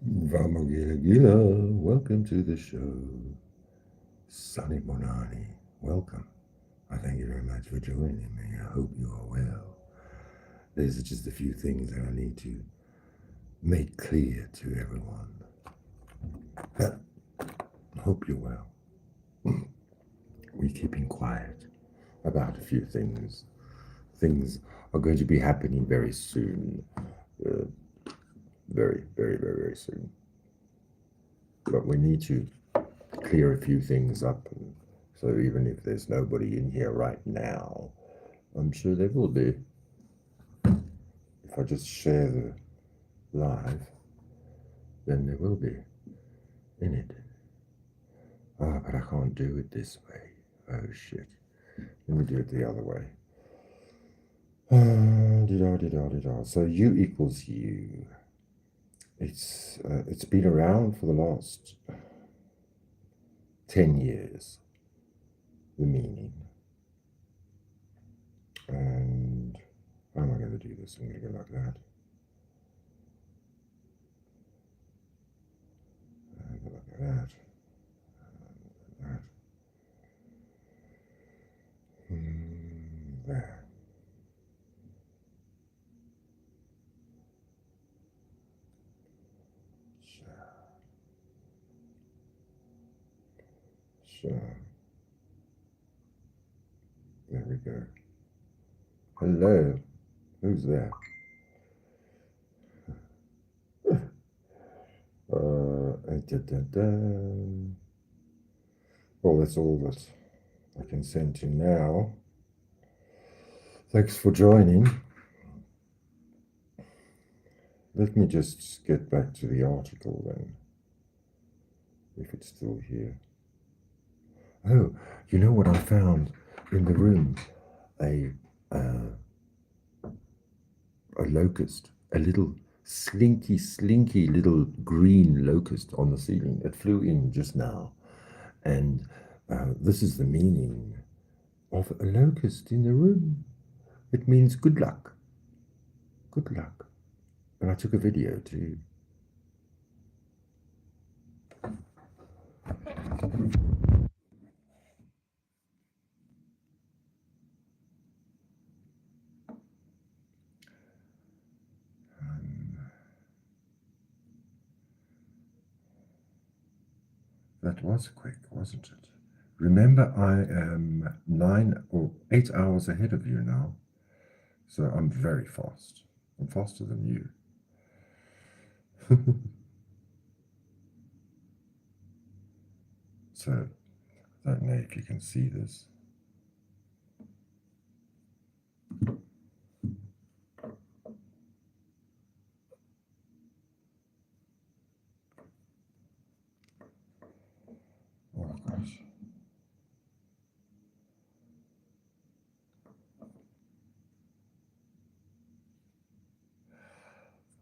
Vamos Gila Gila, welcome to the show. Sonny Bonani, welcome. I thank you very much for joining me. I hope you are well. There's just a few things that I need to make clear to everyone. I hope you're well. We're keeping quiet about a few things. Things are going to be happening very soon. Very soon. But we need to clear a few things up. So even if there's nobody in here right now, I'm sure there will be. If I just share the live, then there will be in it. Ah, but I can't do it this way. Oh shit. Let me do it the other way. So U equals U. It's been around for the last 10 years, the meaning. And how am I going to do this? I'm going to go like that. And go like that. And that. There. So, there we go. Hello. Who's there? Well, that's all that I can send to now. Thanks for joining. Let me just get back to the article then, if it's still here. Oh, you know what I found in the room? A locust, a little slinky little green locust on the ceiling. It flew in just now. And this is the meaning of a locust in the room. It means good luck. Good luck. And I took a video too. That was quick, wasn't it? Remember, I am 9 or 8 hours ahead of you now. So I'm very fast. I'm faster than you. So I don't know if you can see this. Oh gosh.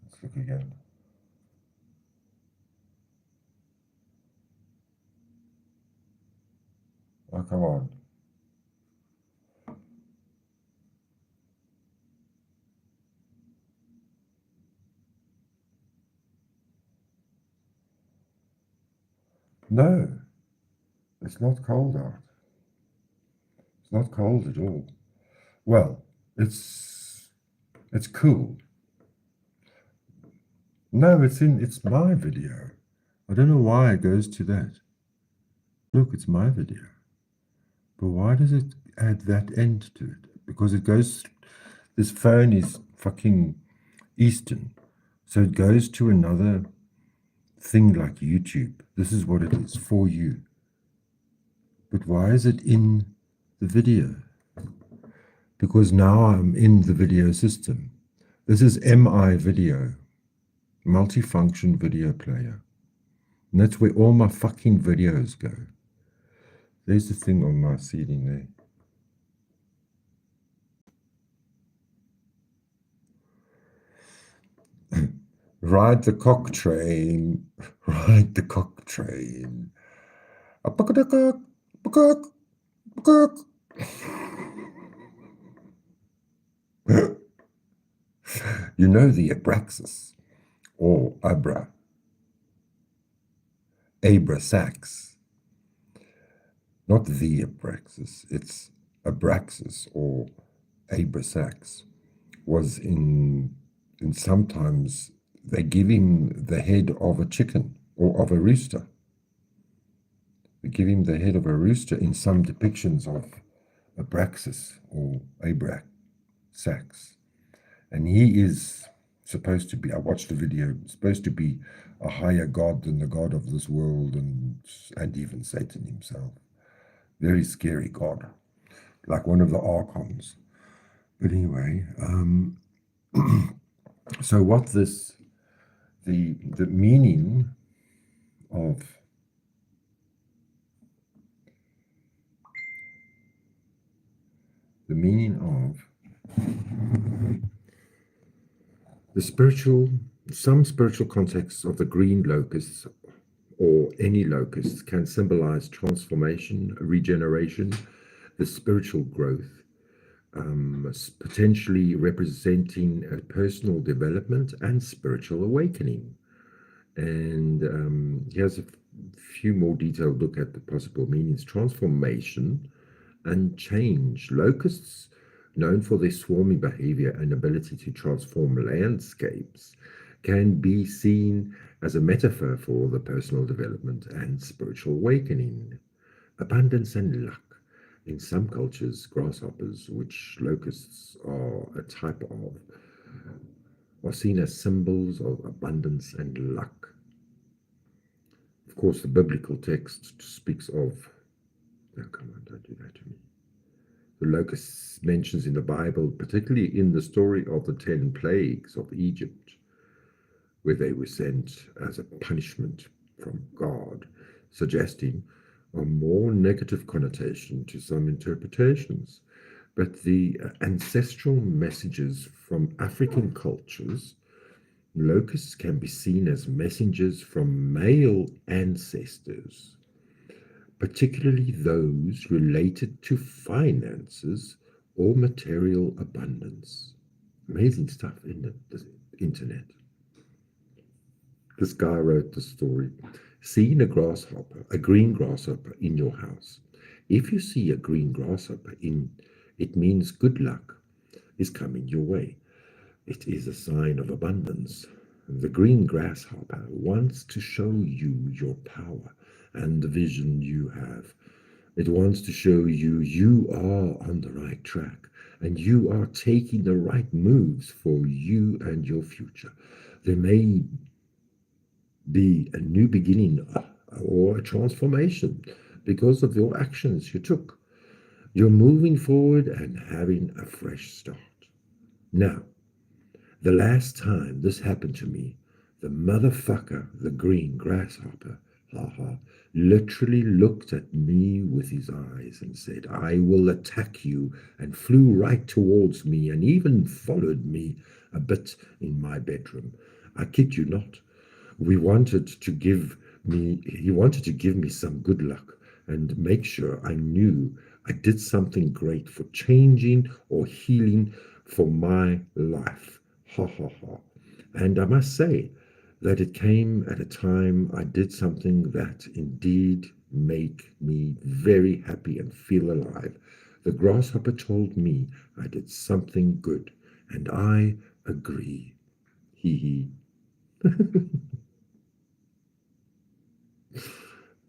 Let's look again. Oh, come on. No, it's not cold out. It's not cold at all. Well, it's cool. No, it's my video. I don't know why it goes to that. Look, it's my video. But why does it add that end to it? Because it goes, this phone is fucking Eastern. So it goes to another thing like YouTube. This is what it is for you. But why is it in the video? Because now I'm in the video system. This is MI Video, multifunction video player. And that's where all my fucking videos go. There's the thing on my ceiling there. Ride the cock train. Ride the cock train. You know the Abraxas, or Abra, Abrasax, not the Abraxas, it's Abraxas or Abrasax, was in sometimes they give him the head of a chicken or of a rooster. They give him the head of a rooster in some depictions of Abraxas or Abrasax. And he is supposed to be, I watched the video, supposed to be a higher god than the god of this world and even Satan himself. Very scary god, like one of the archons. But anyway, so what this, the meaning of some spiritual contexts of the green locusts or any locusts can symbolize transformation, regeneration, the spiritual growth, potentially representing a personal development and spiritual awakening. And here's a few more detailed look at the possible meanings. Transformation and change. Locusts, known for their swarming behavior and ability to transform landscapes, can be seen as a metaphor for the personal development and spiritual awakening. Abundance and luck. In some cultures, grasshoppers, which locusts are a type of, are seen as symbols of abundance and luck. Of course, the biblical text speaks of, oh, come on, don't do that to me. The locusts mentions in the Bible, particularly in the story of the 10 plagues of Egypt, where they were sent as a punishment from God, suggesting a more negative connotation to some interpretations. But the ancestral messages from African cultures, locusts can be seen as messengers from male ancestors, particularly those related to finances or material abundance. Amazing stuff in the internet. This guy wrote the story. Seeing a grasshopper, a green grasshopper in your house. If you see a green grasshopper it means good luck is coming your way. It is a sign of abundance. The green grasshopper wants to show you your power and the vision you have. It wants to show you you are on the right track and you are taking the right moves for you and your future. There may be a new beginning or a transformation because of your actions you took. You're moving forward and having a fresh start. Now, the last time this happened to me, the motherfucker, the green grasshopper, literally looked at me with his eyes and said, I will attack you, and flew right towards me and even followed me a bit in my bedroom. I kid you not. He wanted to give me some good luck and make sure I knew I did something great for changing or healing for my life. And I must say that it came at a time I did something that indeed made me very happy and feel alive. The grasshopper told me I did something good, and I agree. Hee hee.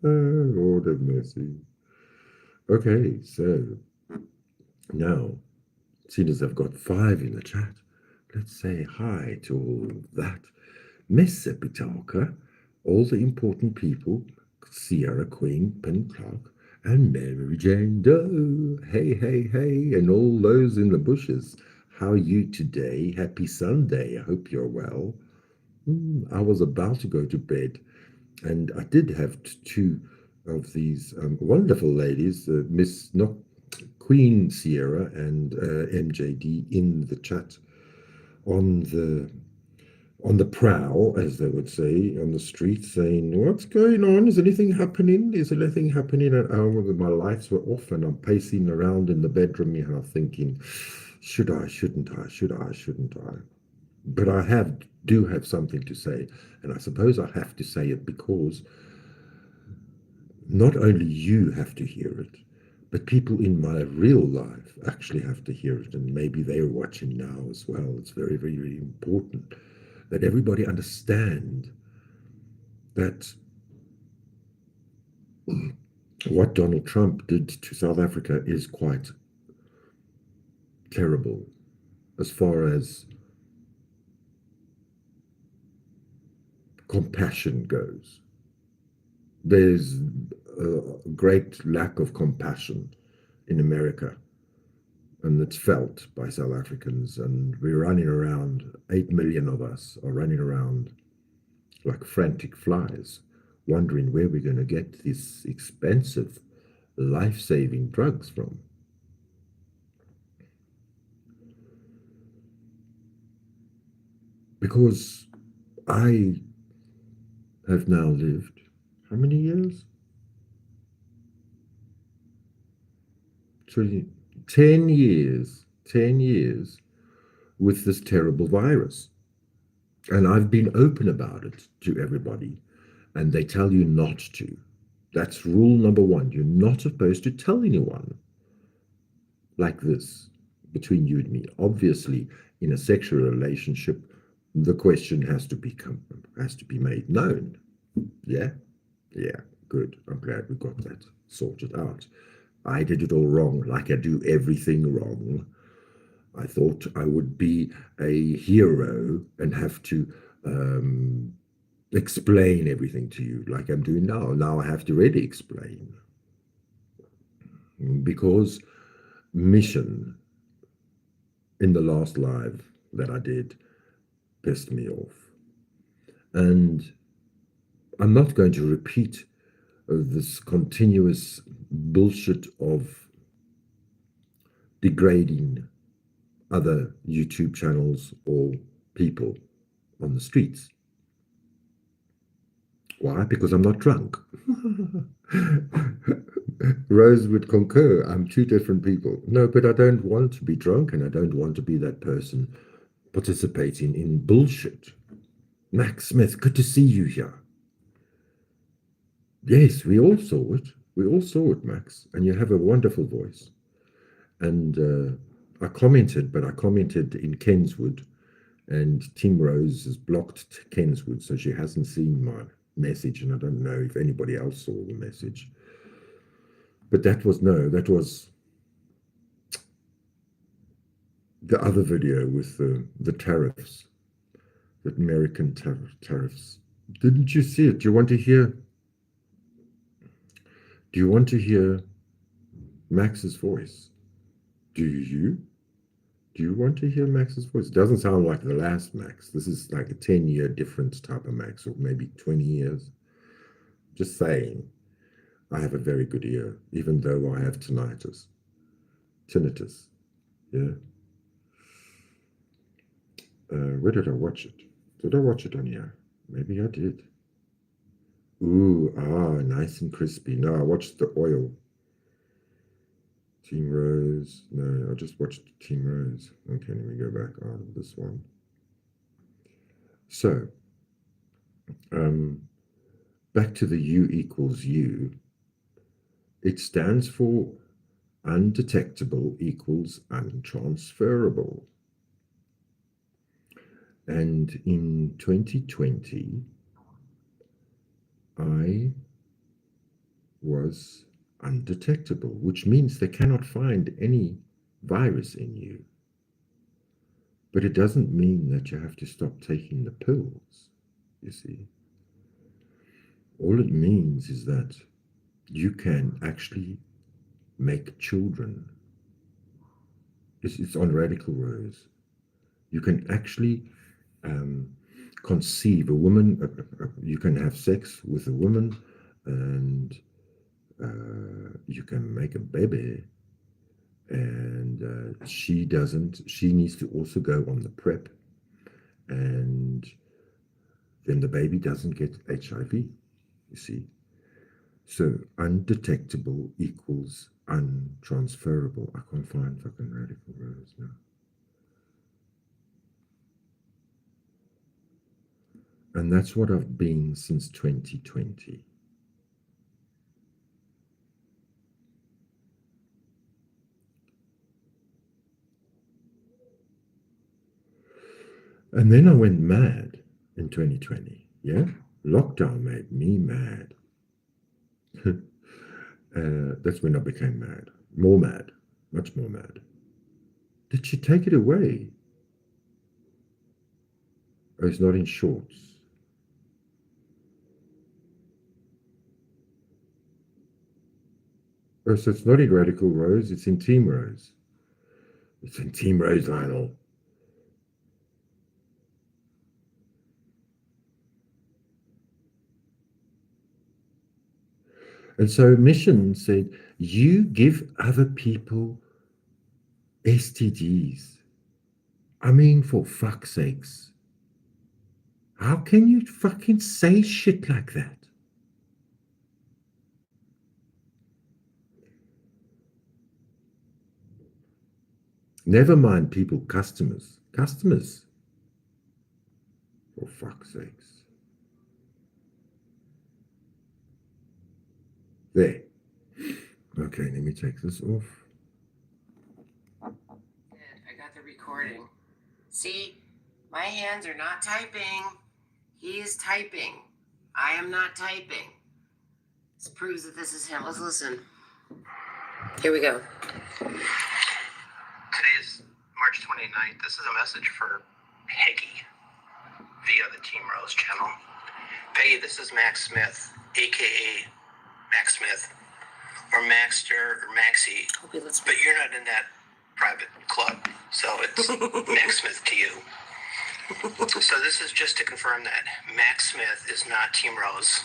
Oh, Lord have mercy. Okay, so now, seeing as I've got 5 in the chat, let's say hi to all that. Miss Epitaka, all the important people, Sierra Queen, Penn Clark, and Mary Jane Doe. Hey, hey, hey, and all those in the bushes. How are you today? Happy Sunday. I hope you're well. I was about to go to bed, and I did have 2 of these wonderful ladies, Queen Sierra and MJD, in the chat on the prowl, as they would say, on the street, saying, what's going on? Is anything happening? Is anything happening? And my lights were off, and I'm pacing around in the bedroom, thinking, should I, shouldn't I, should I, shouldn't I? But I do have something to say, and I suppose I have to say it because not only you have to hear it, but people in my real life actually have to hear it. And maybe they're watching now as well. It's very, very, very important that everybody understand that what Donald Trump did to South Africa is quite terrible as far as compassion goes. There's a great lack of compassion in America, and it's felt by South Africans. And we're running around, 8 million of us are running around like frantic flies, wondering where we're going to get these expensive, life saving drugs from. Because I have now lived how many years? 10 years, 10 years with this terrible virus. And I've been open about it to everybody, and they tell you not to. That's rule number one. You're not supposed to tell anyone like this between you and me. Obviously, in a sexual relationship, the question has to be made known. Yeah, yeah, good. I'm glad we got that sorted out. I did it all wrong, like I do everything wrong. I thought I would be a hero and have to explain everything to you like I'm doing now. Now I have to really explain because mission in the last live that I did pissed me off. And I'm not going to repeat this continuous bullshit of degrading other YouTube channels or people on the streets. Why? Because I'm not drunk. Rose would concur. I'm two different people. No, but I don't want to be drunk, and I don't want to be that person participating in bullshit. Max Smith, good to see you here. Yes, we all saw it. We all saw it, Max. And you have a wonderful voice. And I commented, but I commented in Kenswood, and Tim Rose has blocked Kenswood, so she hasn't seen my message, and I don't know if anybody else saw the message. But that was the other video with the tariffs, the American tariffs. Didn't you see it? Do you want to hear? Do you want to hear Max's voice? Do you? Do you want to hear Max's voice? It doesn't sound like the last Max. This is like a 10-year different type of Max, or maybe 20 years. Just saying, I have a very good ear, even though I have tinnitus. Tinnitus, yeah. Where did I watch it? Did I watch it on here? Maybe I did. Ooh, nice and crispy. No, I watched the oil. Team Rose. No, I just watched Team Rose. Okay, let me go back out of this one. So, back to the U equals U. It stands for undetectable equals untransferable. And in 2020, I was undetectable, which means they cannot find any virus in you. But it doesn't mean that you have to stop taking the pills, you see. All it means is that you can actually make children. It's on Radical Rose. You can actually conceive a woman. You can have sex with a woman, and you can make a baby. And she needs to also go on the PrEP, and then the baby doesn't get HIV, you see. So undetectable equals untransferable. I can't find fucking Radical Rose now. And that's what I've been since 2020. And then I went mad in 2020. Yeah, lockdown made me mad. That's when I became mad, more mad, much more mad. Did she take it away? Oh, it's not in shorts. Oh, so it's not in Radical Rose, it's in Team Rose. It's in Team Rose, Lionel. And so Mission said, you give other people STDs. I mean, for fuck's sakes. How can you fucking say shit like that? Never mind people, customers. Customers. For fuck's sakes. There. Okay, let me take this off. I got the recording. See, my hands are not typing. He is typing. I am not typing. This proves that this is him. Let's listen. Here we go. Today is March 29th. This is a message for Peggy via the Team Rose channel. Peggy, this is Max Smith, a.k.a. Max Smith, or Maxter, or Maxie. Okay, let's... But you're not in that private club, so it's Max Smith to you. So this is just to confirm that Max Smith is not Team Rose,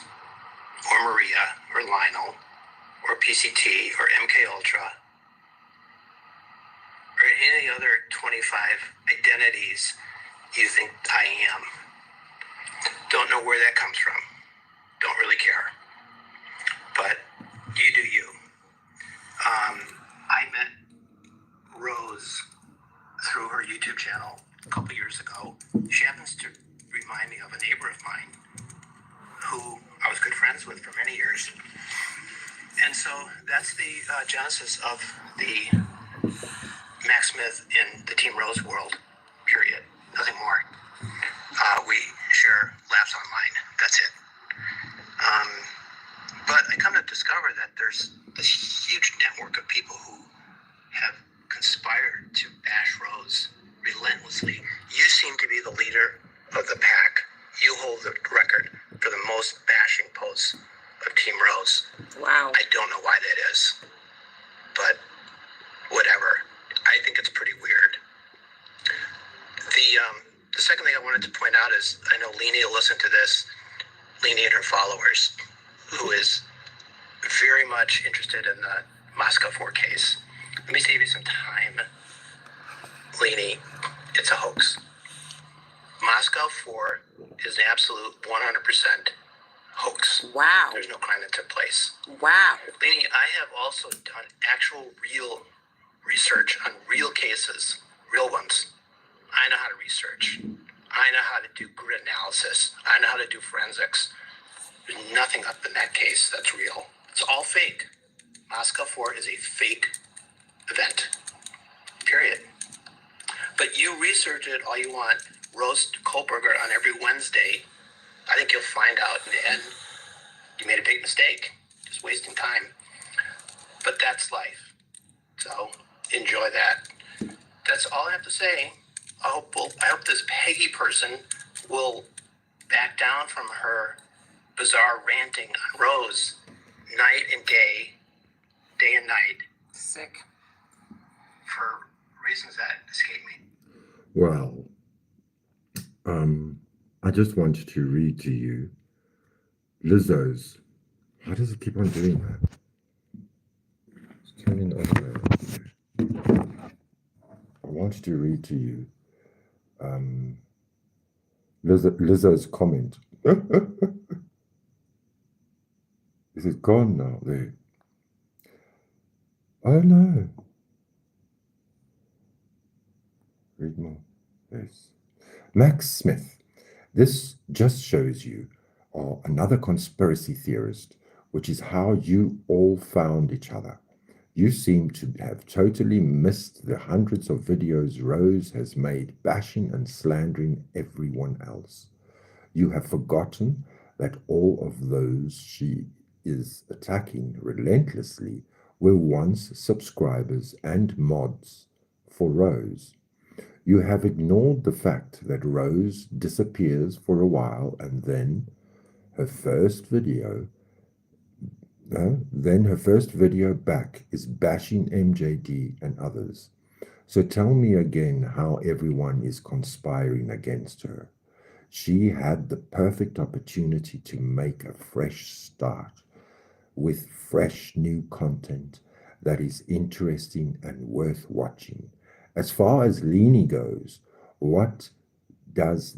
or Maria, or Lionel, or PCT, or MK Ultra, or any other 25 identities you think I am. Don't know where that comes from. Don't really care. But you do you. I met Rose through her YouTube channel a couple years ago. She happens to remind me of a neighbor of mine who I was good friends with for many years. And so that's the genesis of the Max Smith in the Team Rose world, period. Nothing more. We share laughs online. That's it. But I come to discover that there's this huge network of people who have conspired to bash Rose relentlessly. You seem to be the leader of the pack. You hold the record for the most bashing posts of Team Rose. Wow. I don't know why that is, but whatever. I think it's pretty weird. The second thing I wanted to point out is, I know Leanie will listen to this, Leanie and her followers, who is very much interested in the Moscow 4 case. Let me save you some time, Leanie. It's a hoax. Moscow 4 is an absolute 100% hoax. Wow. There's no crime that took place. Wow. Leanie, I have also done actual real research on real cases, real ones. I know how to research. I know how to do grid analysis. I know how to do forensics. There's nothing up in that case that's real. It's all fake. Moscow 4 is a fake event. Period. But you research it all you want. Roast Kohlberger on every Wednesday. I think you'll find out in the end you made a big mistake. Just wasting time. But that's life. So enjoy that. That's all I have to say. I hope this Peggy person will back down from her bizarre ranting on Rose night and day and night. Sick. For reasons that escape me. Well, I just wanted to read to you Lizzo's. How does it keep on doing that? It's turning on. I wanted to read to you Lizzo's comment. Is it gone now? There. Oh no. Read more. Yes. Max Smith. This just shows you are another conspiracy theorist, which is how you all found each other. You seem to have totally missed the hundreds of videos Rose has made bashing and slandering everyone else. You have forgotten that all of those she is attacking relentlessly were once subscribers and mods for Rose. You have ignored the fact that Rose disappears for a while and then her first video back is bashing MJD and others. So tell me again how everyone is conspiring against her. She had the perfect opportunity to make a fresh start with fresh new content that is interesting and worth watching. As far as Leanie goes, what does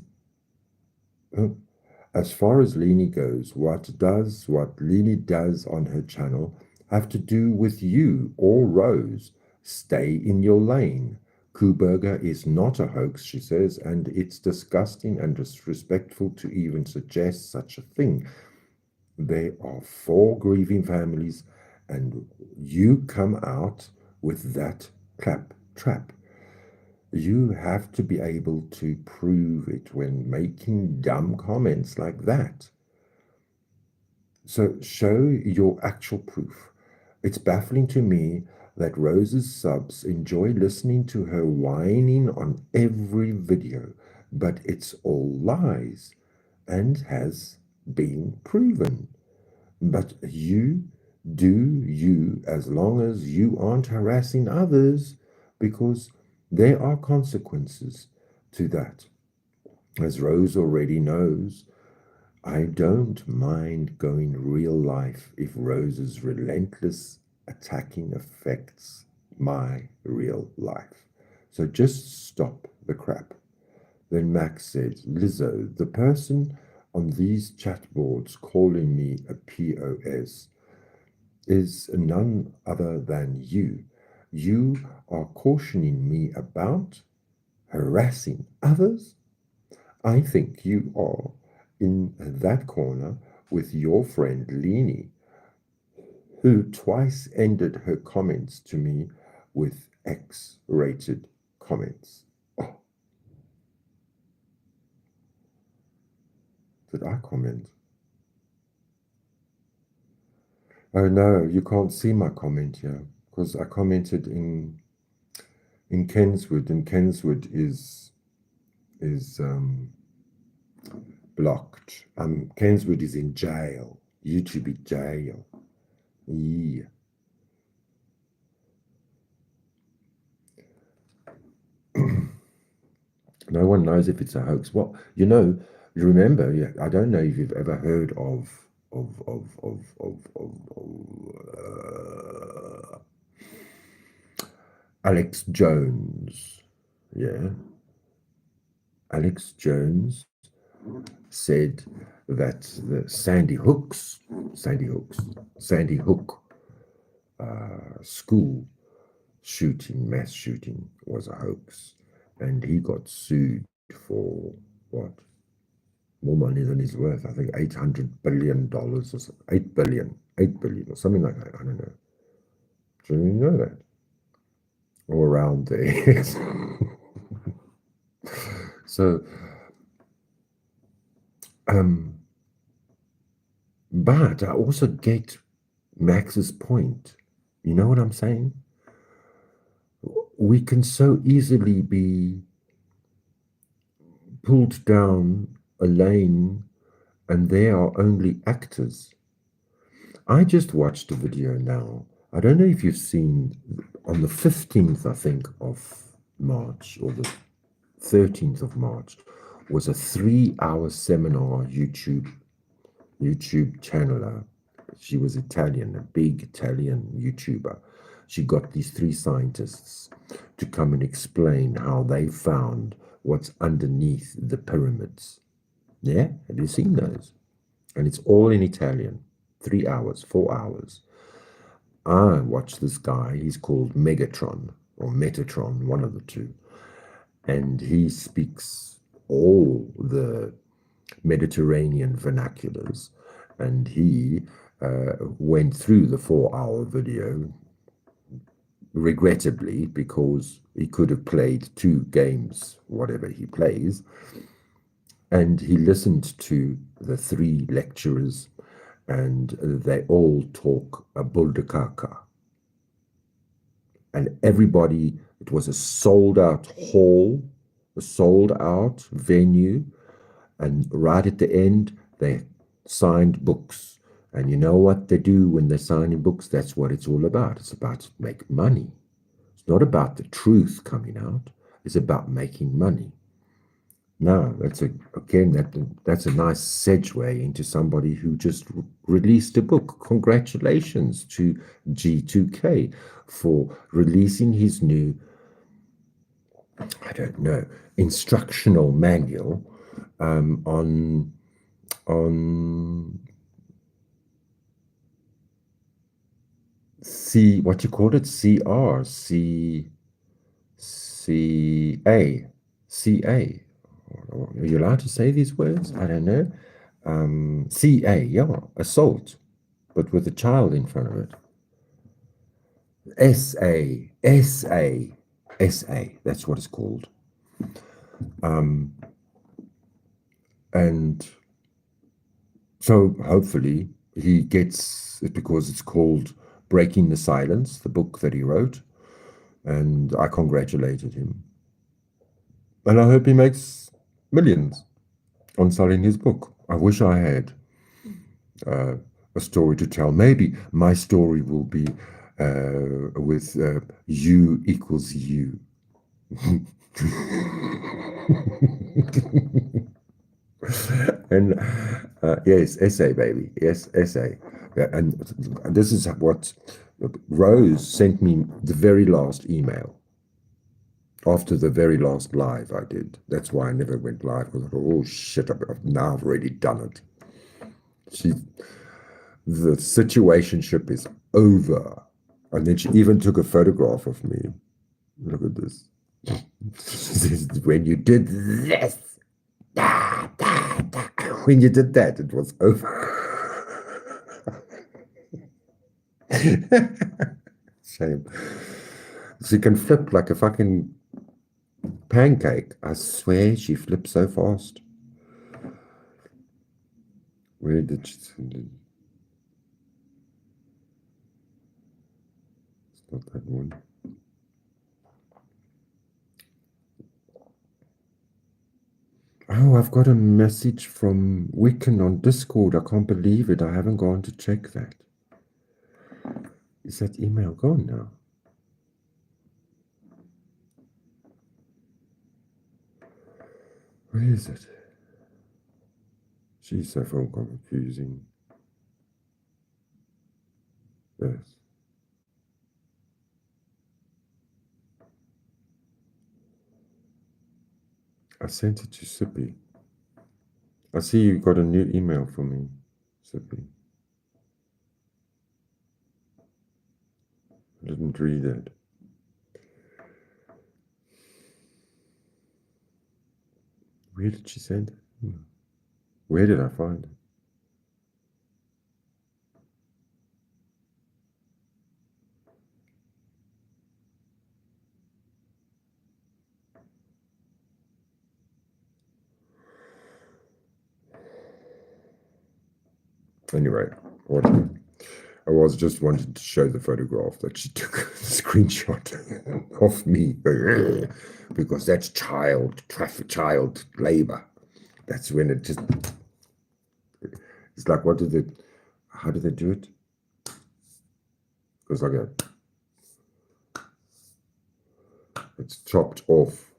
what Leanie does on her channel have to do with you or Rose? Stay in your lane. Kuhberger is not a hoax, she says, and it's disgusting and disrespectful to even suggest such a thing. There are 4 grieving families, and you come out with that claptrap. You have to be able to prove it when making dumb comments like that. So show your actual proof. It's baffling to me that Rose's subs enjoy listening to her whining on every video, but it's all lies and has been proven. But you do you as long as you aren't harassing others, because there are consequences to that. As Rose already knows, I don't mind going real life if Rose's relentless attacking affects my real life. So just stop the crap. Then Max said, Lizzo, the person on these chat boards calling me a POS is none other than you. You are cautioning me about harassing others? I think you are in that corner with your friend Leanie, who twice ended her comments to me with X-rated comments. Oh. Did I comment? Oh no, you can't see my comment here because I commented in Kenswood, and Kenswood is blocked. Kenswood is in jail. YouTube in jail. Yeah. No one knows if it's a hoax. What you remember? Yeah, I don't know if you've ever heard of Alex Jones. Yeah, Alex Jones said that the Sandy Hook school shooting, mass shooting, was a hoax, and he got sued for what? More money than he's worth. I think $800 billion or something. 8 billion or something like that. I don't know. Do you know that? Or around there. So, but I also get Max's point. You know what I'm saying? We can so easily be pulled down a lane, and they are only actors. I just watched a video now. I don't know if you've seen, on the 15th, I think, of March, or the 13th of March, was a 3-hour seminar YouTube channeler. She was Italian, a big Italian YouTuber. She got these 3 scientists to come and explain how they found what's underneath the pyramids. Yeah, have you seen those? And it's all in Italian. 3 hours, 4 hours. I watched this guy. He's called Megatron or Metatron, one of the two, and he speaks all the Mediterranean vernaculars, and he went through the 4-hour video regrettably, because he could have played 2 games, whatever he plays, and he listened to the 3 lecturers, and they all talk a buldekaka. And everybody, it was a sold-out hall, a sold-out venue, and right at the end, they signed books. And you know what they do when they're signing books? That's what it's all about. It's about making money. It's not about the truth coming out. It's about making money. Now, that's a nice segue into somebody who just released a book. Congratulations to G2K for releasing his new, I don't know, instructional manual on what you call it, CA. Are you allowed to say these words? I don't know. CA, yeah, assault, but with a child in front of it. SA, that's what it's called. And so hopefully he gets it, because it's called Breaking the Silence, the book that he wrote, and I congratulated him. And I hope he makes millions on selling his book. I wish I had a story to tell. Maybe my story will be with U equals U. And yes, essay, baby. Yes, essay. And this is what Rose sent me, the very last email after the very last live I did. That's why I never went live, because I thought, oh shit, now I've already done it. The situationship is over. And then she even took a photograph of me. Look at this. When you did this, when you did that, it was over. Shame. She can flip like a fucking pancake. I swear she flips so fast. Where did she send it? It's not that one. Oh, I've got a message from Wiccan on Discord. I can't believe it. I haven't gone to check that. Is that email gone now? Where is it? She's so full confusing. Yes. I sent it to Sippy. I see you got a new email for me, Sippy. I didn't read it. Where did she send it? Where did I find it? Anyway, whatever. I was just wanting to show the photograph that she took a screenshot of me, because that's child labor. That's when it just, it's like, how do they do it? Because it's chopped off.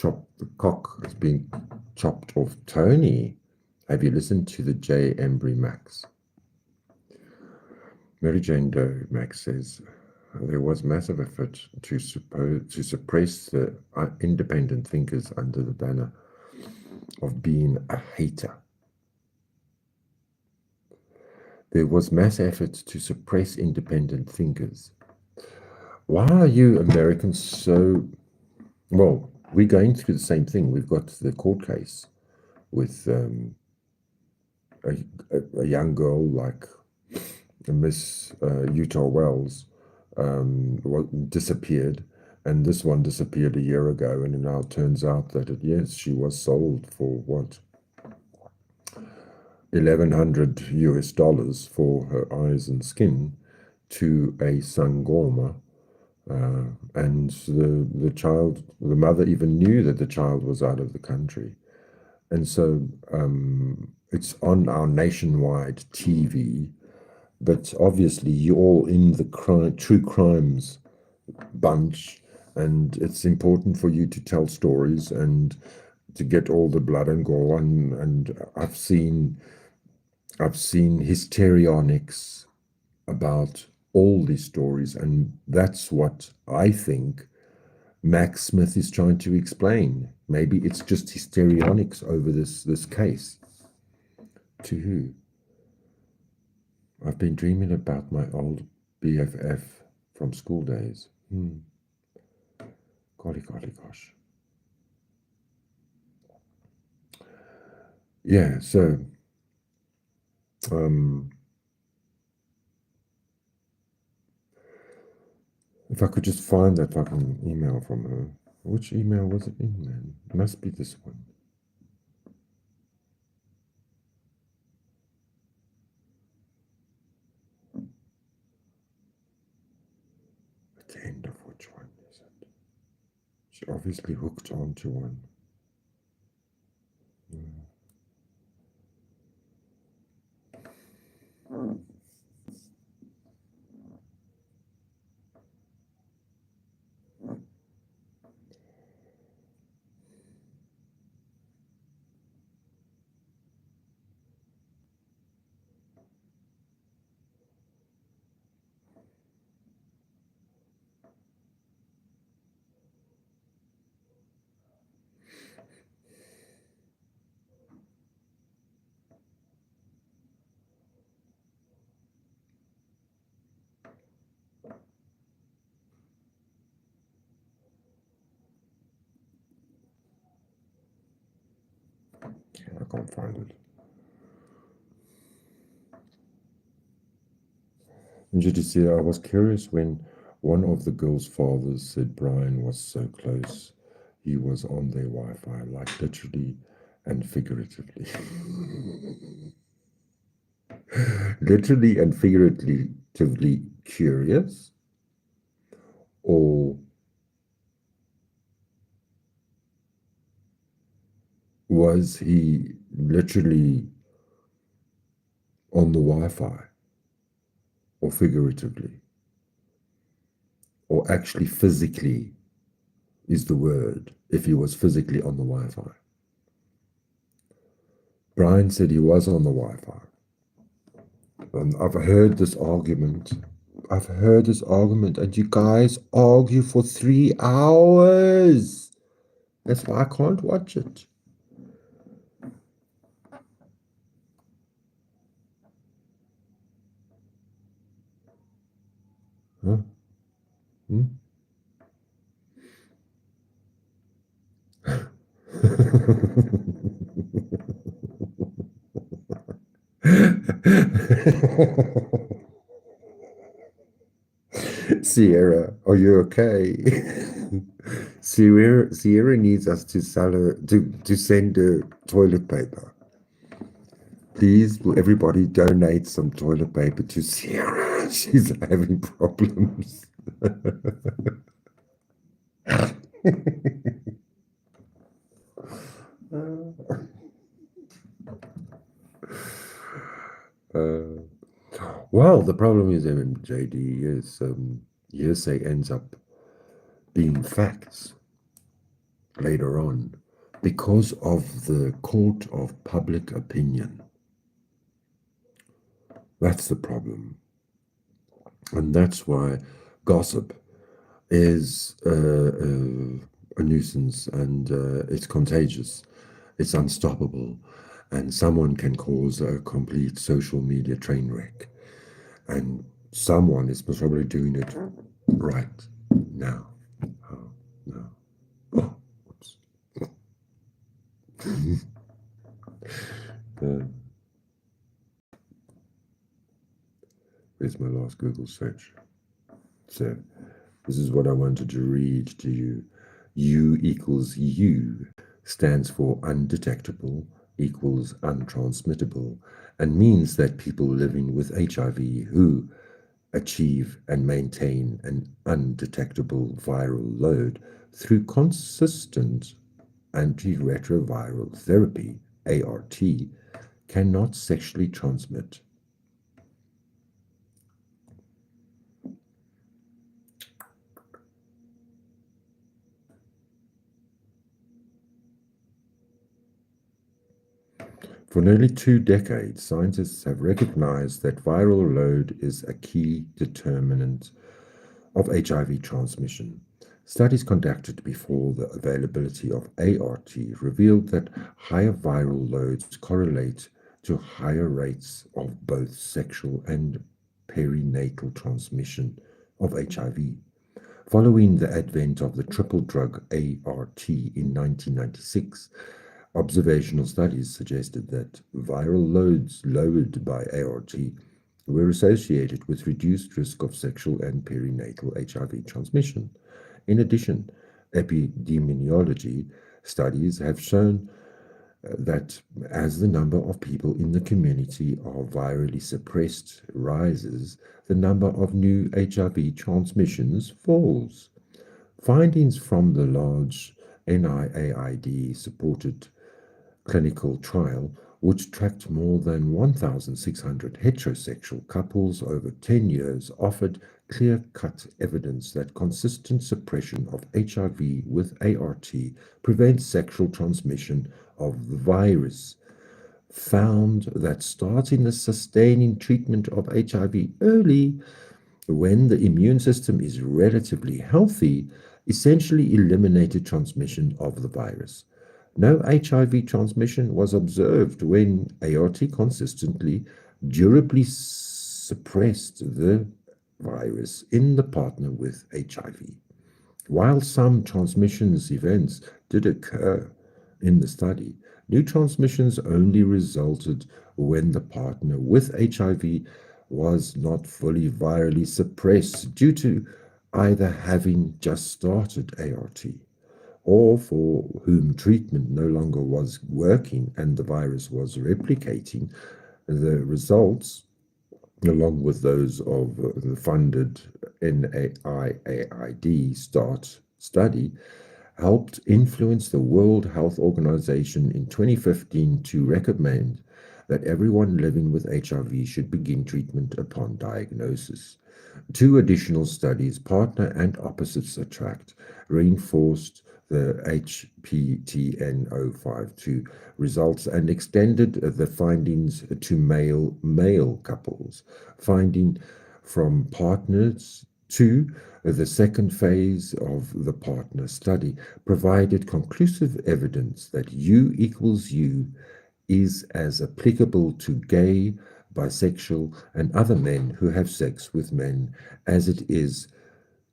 The cock is being chopped off. Tony, have you listened to the J. Embry Max? Mary Jane Doe Max says, there was massive effort to suppress the independent thinkers under the banner of being a hater. There was mass effort to suppress independent thinkers. Why are you Americans so... Well, we're going through the same thing. We've got the court case with a young girl like Miss Utah Wells, disappeared, and this one disappeared a year ago, and now it turns out that yes, she was sold for what, $1,100 for her eyes and skin to a Sangoma, and the mother even knew that the child was out of the country, and so it's on our nationwide TV. But obviously, you're all in the true crimes bunch, and it's important for you to tell stories and to get all the blood and gore. And I've seen histrionics about all these stories, and that's what I think Max Smith is trying to explain. Maybe it's just histrionics over this case. To who? I've been dreaming about my old BFF from school days. Golly, golly, gosh. Yeah, so if I could just find that fucking email from her. Which email was it in, man? It must be this one. At the end of which one is it? She obviously hooked onto one. I can't find it. And you see, I was curious when one of the girl's fathers said Brian was so close, he was on their Wi-Fi, like literally and figuratively. Literally and figuratively curious, or was he literally on the Wi-Fi, or figuratively, or actually physically is the word, if he was physically on the Wi-Fi? Brian said he was on the Wi-Fi. And I've heard this argument, and you guys argue for 3 hours. That's why I can't watch it. Huh? Sierra, are you okay? Sierra needs us to sell her to send her toilet paper. Please, will everybody donate some toilet paper to Sierra? She's having problems. Well, the problem is, JD, is hearsay ends up being facts later on because of the court of public opinion. That's the problem. And that's why gossip is a nuisance, and it's contagious. It's unstoppable. And someone can cause a complete social media train wreck. And someone is probably doing it right now. Oh, no. Oh, whoops. Where's my last Google search? So this is what I wanted to read to you. U equals U stands for undetectable equals untransmittable, and means that people living with HIV who achieve and maintain an undetectable viral load through consistent antiretroviral therapy, ART, cannot sexually transmit. For nearly 2 decades, scientists have recognized that viral load is a key determinant of HIV transmission. Studies conducted before the availability of ART revealed that higher viral loads correlate to higher rates of both sexual and perinatal transmission of HIV. Following the advent of the triple drug ART in 1996, observational studies suggested that viral loads lowered by ART were associated with reduced risk of sexual and perinatal HIV transmission. In addition, epidemiology studies have shown that as the number of people in the community are virally suppressed rises, the number of new HIV transmissions falls. Findings from the large NIAID-supported clinical trial, which tracked more than 1,600 heterosexual couples over 10 years, offered clear-cut evidence that consistent suppression of HIV with ART prevents sexual transmission of the virus. Found that starting the sustaining treatment of HIV early, when the immune system is relatively healthy, essentially eliminated transmission of the virus. No HIV transmission was observed when ART consistently, durably suppressed the virus in the partner with HIV. While some transmissions events did occur in the study, new transmissions only resulted when the partner with HIV was not fully virally suppressed due to either having just started ART or for whom treatment no longer was working and the virus was replicating. The results, along with those of the funded NIAID START study, helped influence the World Health Organization in 2015 to recommend that everyone living with HIV should begin treatment upon diagnosis. 2 additional studies, Partner and Opposites Attract, reinforced the HPTN052 results and extended the findings to male-male couples. Finding from Partners 2, the second phase of the Partner study, provided conclusive evidence that U equals U is as applicable to gay, bisexual, and other men who have sex with men as it is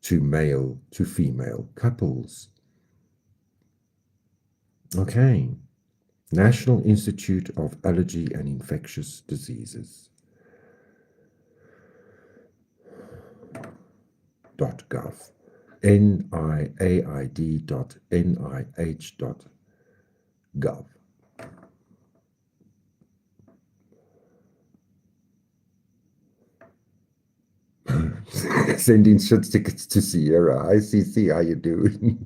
to male-to-female couples. Okay, National Institute of Allergy and Infectious Diseases .gov, NIAID.nih.gov. Sending shit tickets to Sierra. Hi, CC, how you doing?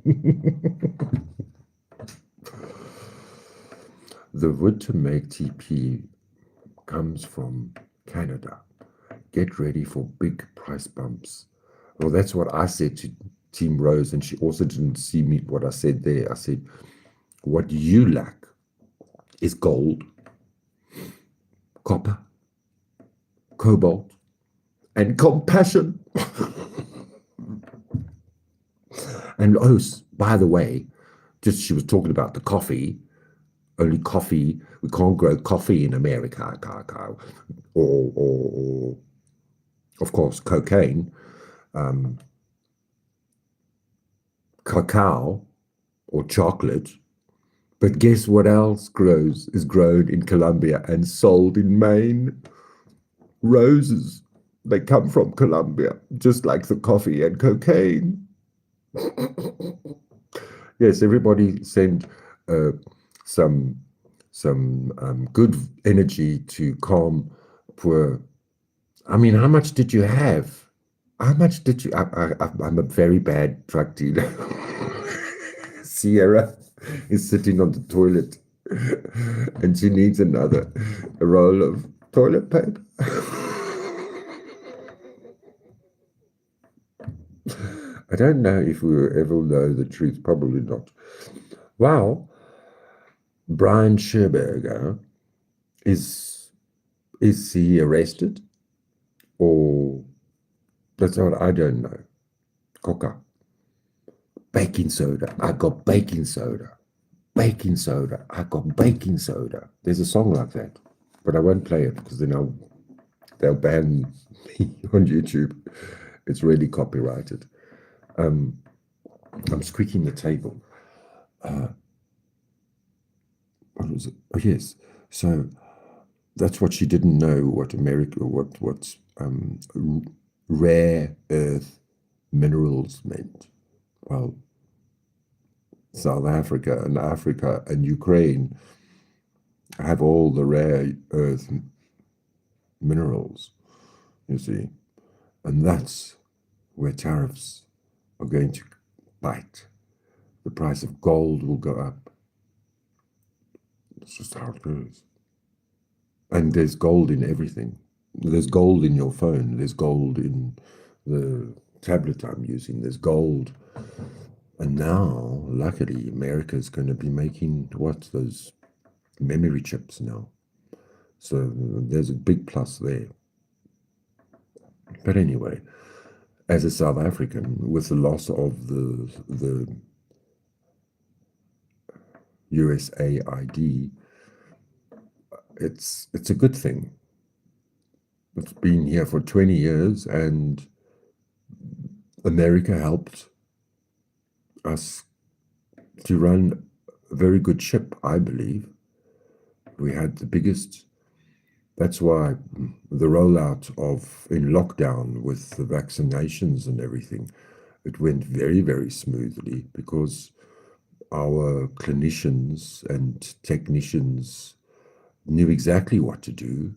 The wood to make TP comes from Canada. Get ready for big price bumps. Well, that's what I said to Team Rose, and she also didn't see me what I said there. I said, what you lack is gold, copper, cobalt, and compassion. And oh, by the way, just she was talking about the coffee. Only coffee, we can't grow coffee in America, or of course, cocaine, cacao, or chocolate. But guess what else is grown in Colombia and sold in Maine? Roses. They come from Colombia, just like the coffee and cocaine. Yes, everybody send some good energy to calm poor. I mean, how much did you have? How much did you? I'm a very bad drug dealer. Sierra is sitting on the toilet and she needs another roll of toilet paper. I don't know if we will ever know the truth. Probably not. Well, Brian Scherberger, is he arrested? Or that's what I don't know. Coca. Baking soda. I got baking soda. Baking soda. I got baking soda. There's a song like that. But I won't play it because then they'll ban me on YouTube. It's really copyrighted. I'm squeaking the table. What was it? Oh yes. So that's what she didn't know. What what's rare earth minerals meant. Well, South Africa and Ukraine have all the rare earth minerals, you see, and that's where tariffs are going to bite. The price of gold will go up. It's just how it goes. And there's gold in everything. There's gold in your phone. There's gold in the tablet I'm using. There's gold. And now, luckily, America is going to be making those memory chips now. So there's a big plus there. But anyway, as a South African, with the loss of the USAID, it's a good thing. It's been here for 20 years, and America helped us to run a very good ship, I believe. We had the biggest. That's why the rollout in lockdown with the vaccinations and everything, it went very, very smoothly because our clinicians and technicians knew exactly what to do.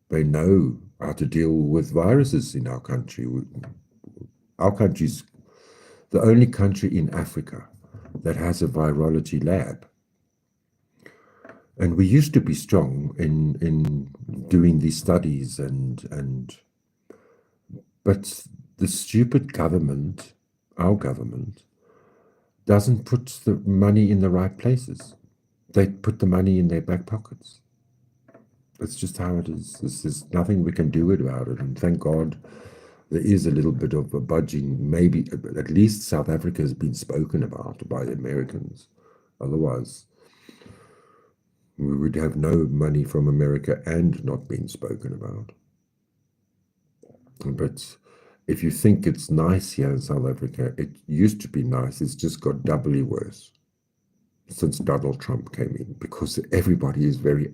They know how to deal with viruses in our country. Our country's the only country in Africa that has a virology lab. And we used to be strong in doing these studies but the stupid government, our government, doesn't put the money in the right places. They put the money in their back pockets. That's just how it is. There's nothing we can do about it. And thank God there is a little bit of a budging. Maybe at least South Africa has been spoken about by the Americans. Otherwise, we would have no money from America and not being spoken about. But if you think it's nice here in South Africa, it used to be nice. It's just got doubly worse since Donald Trump came in because everybody is very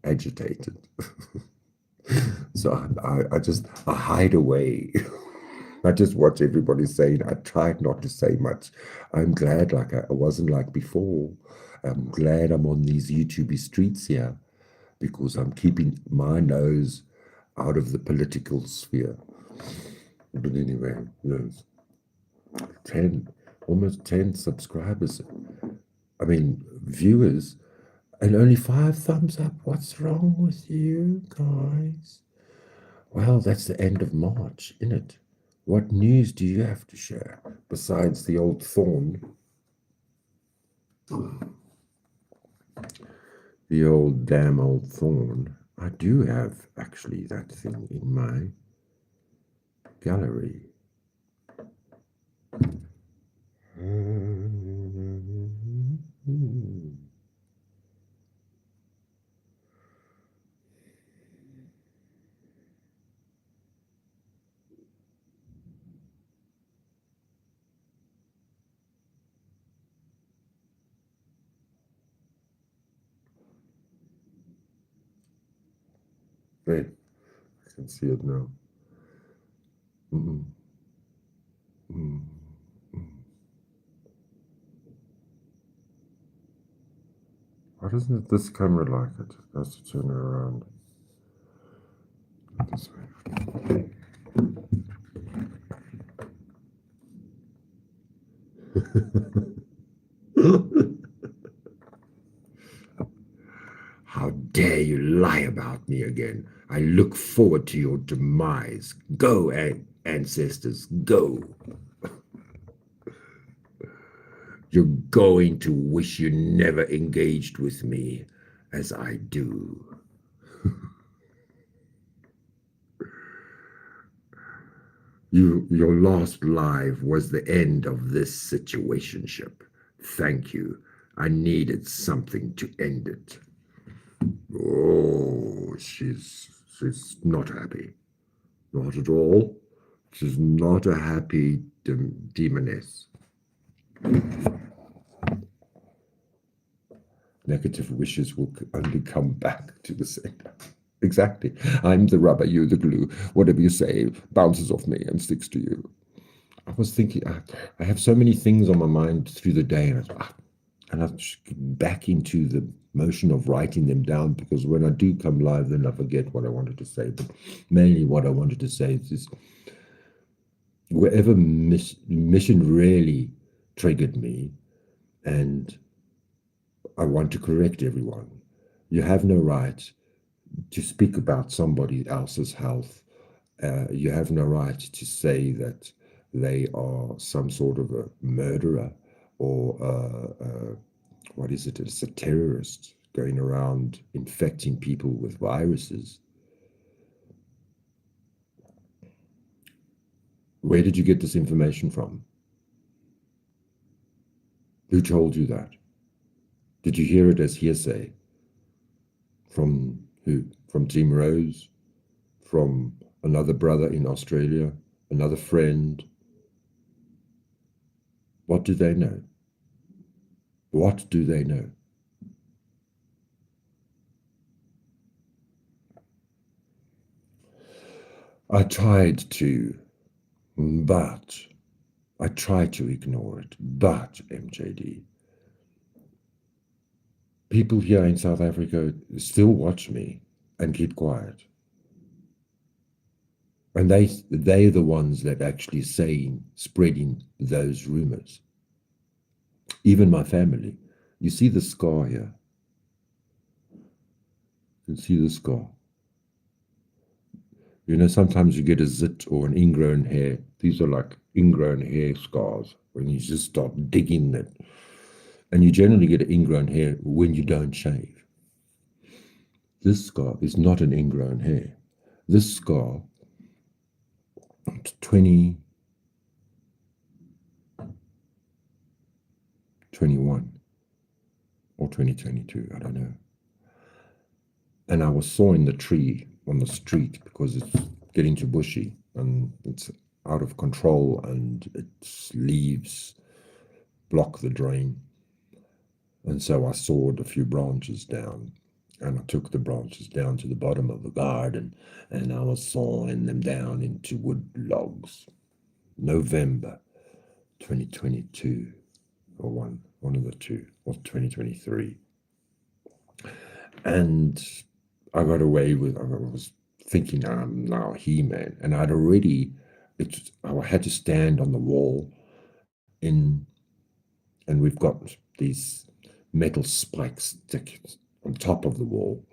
agitated. So I hide away. I just watch everybody saying. I tried not to say much. I'm glad, like I wasn't like before. I'm glad I'm on these YouTube streets here because I'm keeping my nose out of the political sphere. But anyway, yes, 10, almost 10 subscribers. I mean, viewers, and only 5 thumbs up. What's wrong with you guys? Well, that's the end of March, isn't it? What news do you have to share besides the old thorn? The old damn old thorn. I do have actually that thing in my gallery. There, I can see it now. Mm, mm, mm. Why doesn't this camera like it? It has to turn it around this way. How dare you lie about me again? I look forward to your demise. Go, ancestors, go. You're going to wish you never engaged with me as I do. Your last life was the end of this situationship. Thank you. I needed something to end it. Oh, she's not happy. Not at all. She's not a happy demoness. Negative wishes will only come back to the center. Exactly. I'm the rubber, you're the glue. Whatever you say bounces off me and sticks to you. I was thinking, I have so many things on my mind through the day, and I just get back into the motion of writing them down, because when I do come live, then I forget what I wanted to say. But mainly what I wanted to say is wherever mission really triggered me, and I want to correct everyone. You have no right to speak about somebody else's health. You have no right to say that they are some sort of a murderer, or what is it? It's a terrorist going around infecting people with viruses. Where did you get this information from? Who told you that? Did you hear it as hearsay? From who? From Team Rose? From another brother in Australia? Another friend? What do they know? What do they know? I tried to, but I tried to ignore it. But, MJD, people here in South Africa still watch me and keep quiet. And they're the ones that actually spreading those rumors. Even my family. You see the scar here? You can see the scar. You know, sometimes you get a zit or an ingrown hair. These are like ingrown hair scars when you just start digging it. And you generally get an ingrown hair when you don't shave. This scar is not an ingrown hair. This scar, 2021 or 2022, I don't know. And I was sawing the tree on the street because it's getting too bushy and it's out of control, and its leaves block the drain. And so I sawed a few branches down, and I took the branches down to the bottom of the garden, and I was sawing them down into wood logs. November 2022, or one of the two, or 2023. And I got away with, I was thinking I'm now He-Man, and I had to stand on the wall and we've got these metal spikes on top of the wall,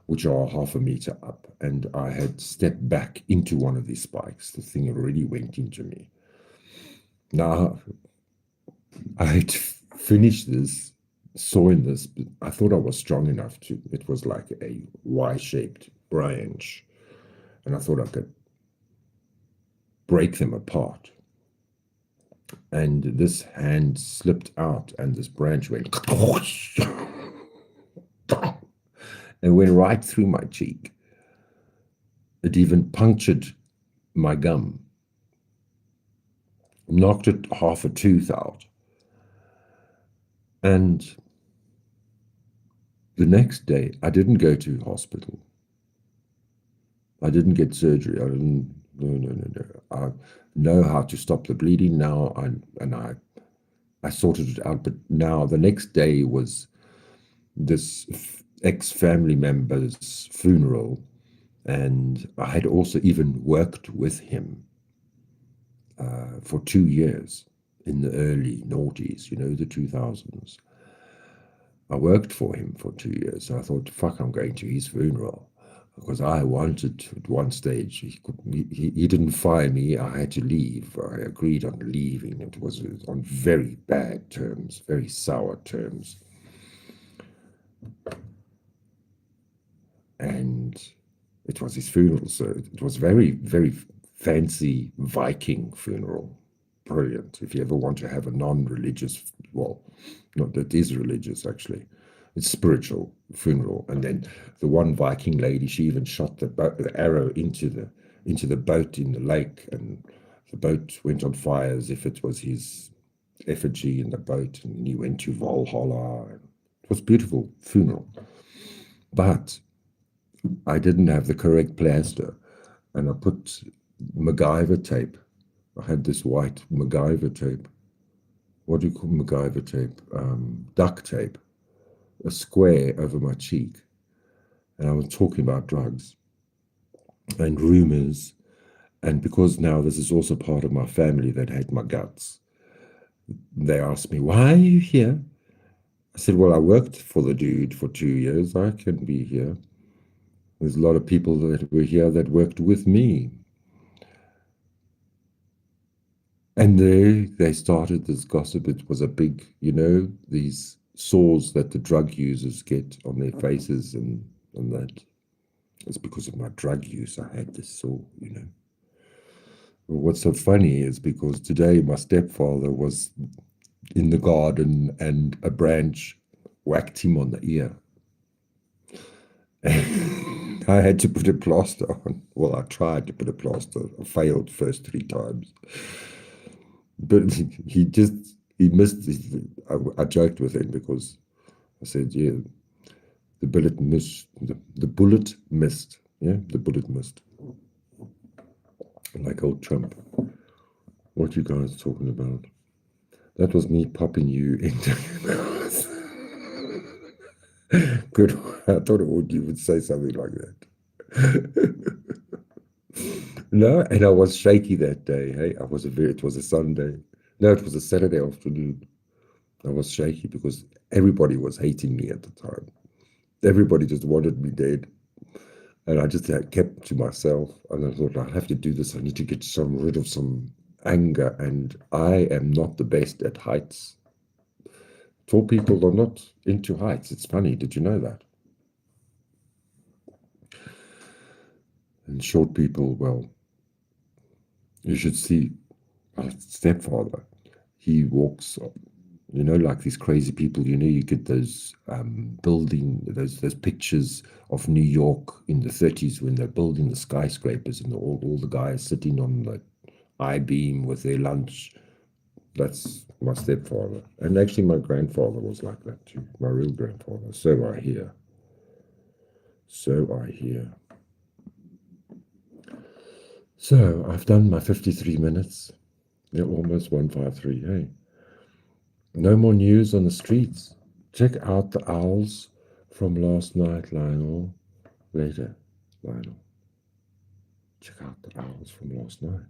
which are 1/2 meter up, and I had stepped back into one of these spikes. The thing already went into me. Now, I had to finish this, sawing this, but I thought I was strong enough to, it was like a Y-shaped branch, and I thought I could break them apart. And this hand slipped out, and this branch went and went right through my cheek. It even punctured my gum, knocked it 1/2 a tooth out. And the next day, I didn't go to hospital. I didn't get surgery. I didn't No. I know how to stop the bleeding now, I sorted it out. But now the next day was this ex-family member's funeral, and I had also even worked with him for 2 years in the early noughties, the 2000s. I worked for him for 2 years, so I thought, fuck, I'm going to his funeral. Because I wanted, at one stage, he didn't fire me, I had to leave. I agreed on leaving. It was on very bad terms, very sour terms. And it was his funeral, so it was very, very fancy Viking funeral. Brilliant. If you ever want to have a non-religious, well, not that is religious actually, it's spiritual funeral. And then the one Viking lady, she even shot the arrow into the boat in the lake, and the boat went on fire as if it was his effigy in the boat, and he went to Valhalla. It was a beautiful funeral, but I didn't have the correct plaster, and I put MacGyver tape. I had this white MacGyver tape. What do you call MacGyver tape? Duct tape. A square over my cheek. And I was talking about drugs and rumors. And because now this is also part of my family that hate my guts, they asked me, why are you here? I said, well, I worked for the dude for 2 years. I can be here. There's a lot of people that were here that worked with me. And they started this gossip. It was a big, these sores that the drug users get on their faces and that. It's because of my drug use I had this sore, What's so funny is because today my stepfather was in the garden and a branch whacked him on the ear. And I had to put a plaster on. Well, I tried to put a plaster. I failed first 3 times. But he missed. I joked with him because I said, yeah, the bullet missed. The bullet missed. Yeah, the bullet missed. Like old Trump. What you guys talking about? That was me popping you into Good. I thought you would say something like that. No, and I was shaky that day. Hey, it was a Sunday. No, it was a Saturday afternoon. I was shaky because everybody was hating me at the time. Everybody just wanted me dead. And I just kept to myself. And I thought, I have to do this. I need to get rid of some anger. And I am not the best at heights. Tall people are not into heights. It's funny. Did you know that? And short people, well, you should see my stepfather. He walks, like these crazy people, you get those those pictures of New York in the 30s when they're building the skyscrapers and all the guys sitting on the I-beam with their lunch. That's my stepfather. And actually my grandfather was like that too, my real grandfather. So I hear. So I've done my 53 minutes. Yeah, almost 153, hey. No more news on the streets. Check out the owls from last night, Lionel. Later, Lionel. Check out the owls from last night.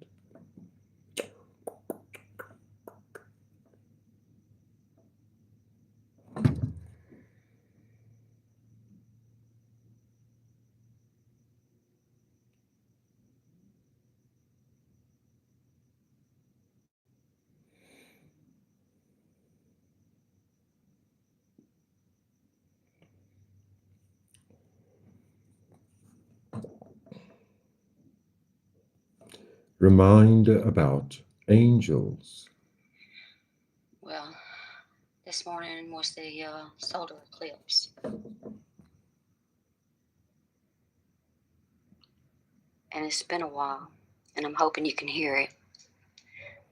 Reminder about angels. Well, this morning was the solar eclipse. And it's been a while, and I'm hoping you can hear it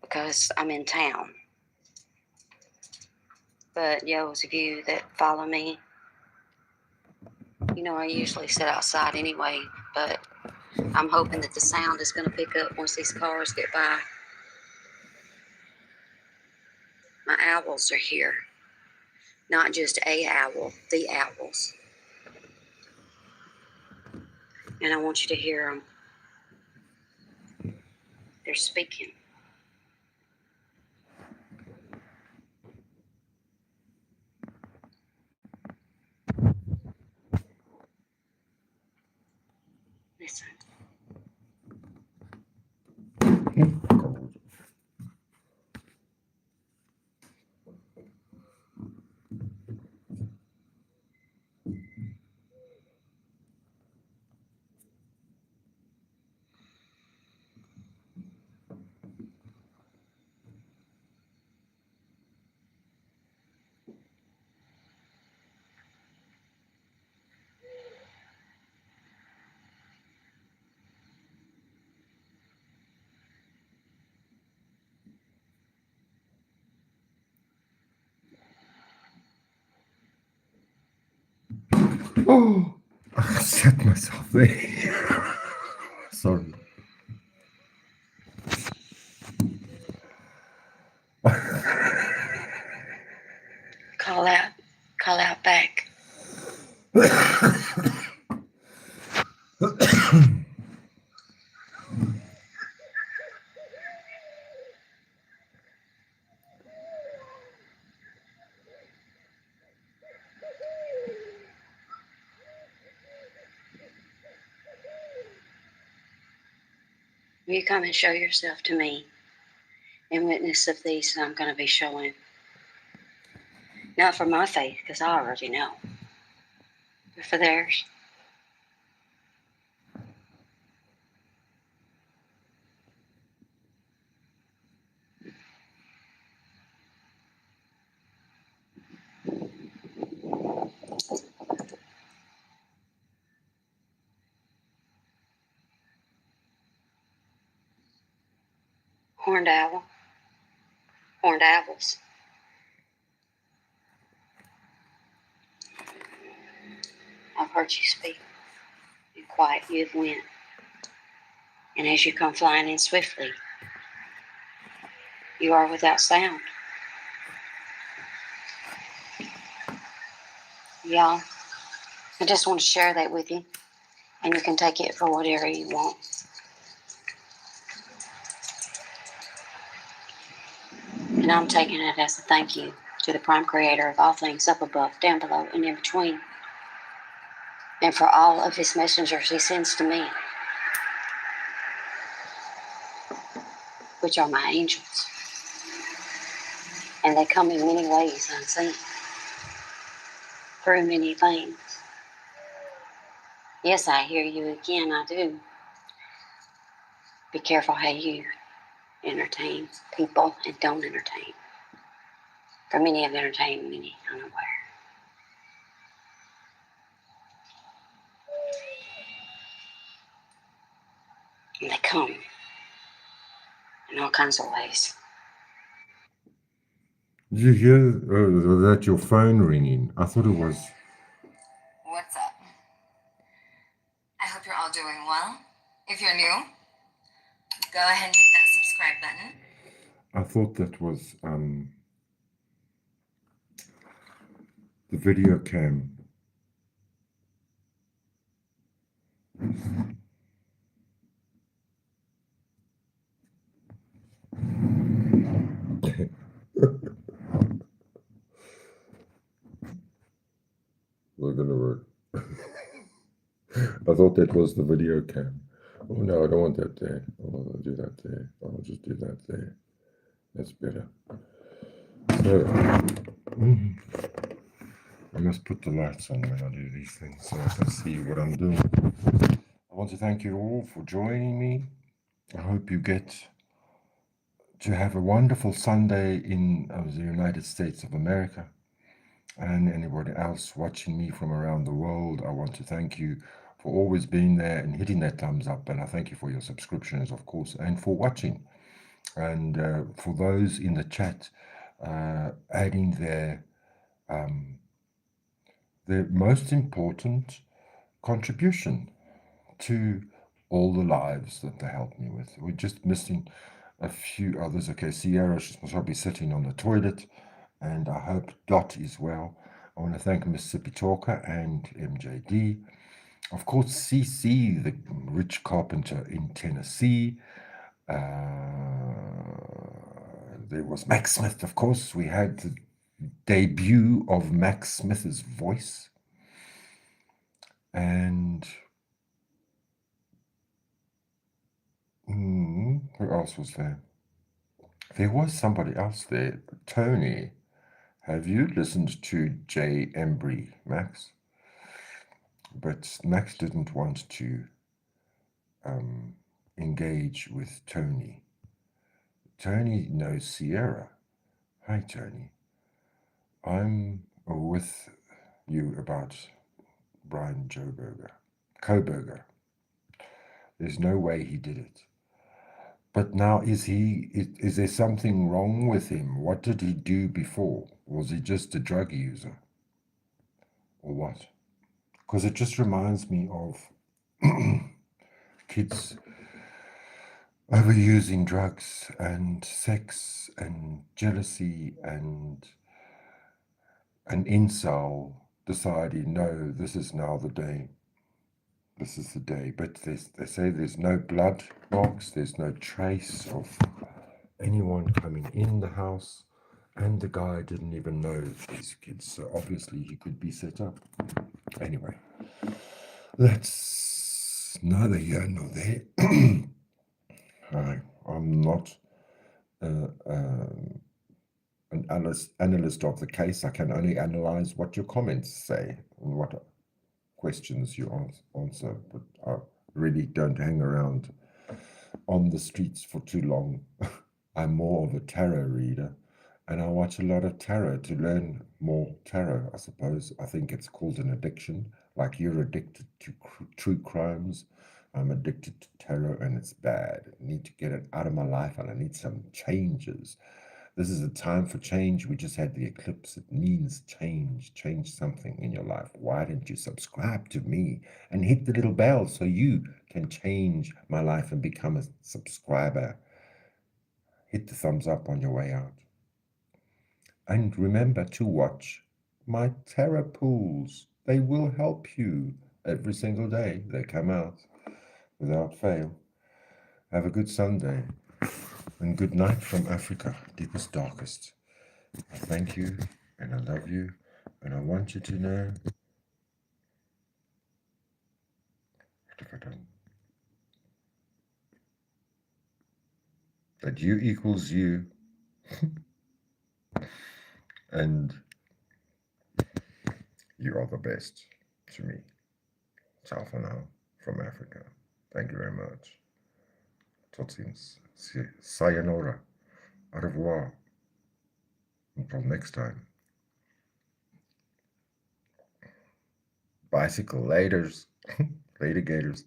because I'm in town. But those of you that follow me, I usually sit outside anyway, but I'm hoping that the sound is going to pick up once these cars get by. My owls are here. Not just a owl, the owls. And I want you to hear them. They're speaking. Listen. Cold. Oh, I set myself there. Sorry. Call out. Call out back. You come and show yourself to me in witness of these that I'm going to be showing. Not for my faith, because I already know, but for theirs. Horned owl. Horned owls. I've heard you speak. And quiet you have went. And as you come flying in swiftly, you are without sound. Y'all, I just want to share that with you. And you can take it for whatever you want. And I'm taking it as a thank you to the prime creator of all things up above, down below, and in between. And for all of his messengers he sends to me, which are my angels. And they come in many ways unseen, through many things. Yes, I hear you again, I do. Be careful how you entertain people and don't entertain. For many have entertained, many unaware. And they come in all kinds of ways. Did you hear that your phone ringing? I thought it was. What's up? I hope you're all doing well. If you're new, go ahead and hit that subscribe button. I thought that was the video cam. We're gonna work. I thought that was the video cam. Oh no, I don't want that there. I'll do that there. I'll just do that there. That's better. So, I must put the lights on when I do these things so I can see what I'm doing. I want to thank you all for joining me. I hope you get to have a wonderful Sunday in the United States of America. And anybody else watching me from around the world, I want to thank you for always being there and hitting that thumbs up. And I thank you for your subscriptions, of course, and for watching. And for those in the chat adding their most important contribution to all the lives that they helped me with. We're just missing a few others. Okay, Sierra, she's probably sitting on the toilet, and I hope Dot is well. I want to thank Mississippi Talker and MJD. Of course, CC, the rich carpenter in Tennessee. There was Max Smith, of course. We had the debut of Max Smith's voice. And who else was there? There was somebody else there. Tony. Have you listened to Jay Embry, Max? But Max didn't want to engage with Tony. Tony knows Sierra. Hi, Tony. I'm with you about Brian Koberger. There's no way he did it. But now, is there something wrong with him? What did he do before? Was he just a drug user? Or what? Because it just reminds me of kids overusing drugs and sex and jealousy and an incel deciding, no, this is now the day. This is the day. But they say there's no blood marks, there's no trace of anyone coming in the house, and the guy didn't even know these kids, so obviously he could be set up. Anyway, that's neither here nor there. I'm not an analyst of the case. I can only analyze what your comments say and what questions you answer, but I really don't hang around on the streets for too long. I'm more of a tarot reader, and I watch a lot of tarot to learn more tarot, I suppose. I think it's called an addiction, like you're addicted to true crimes. I'm addicted to tarot, and it's bad. I need to get it out of my life, and I need some changes. This is a time for change. We just had the eclipse. It means change. Change something in your life. Why didn't you subscribe to me and hit the little bell so you can change my life and become a subscriber? Hit the thumbs up on your way out. And remember to watch my tarot pools. They will help you every single day. They come out without fail. Have a good Sunday. And good night from Africa, deepest, darkest. I thank you, and I love you, and I want you to know, what have I done? That you equals you, and you are the best to me. Ciao for now, from Africa. Thank you very much. Tot ziens. Sayonara. Au revoir. Until next time. Bicycle laters. Later gators.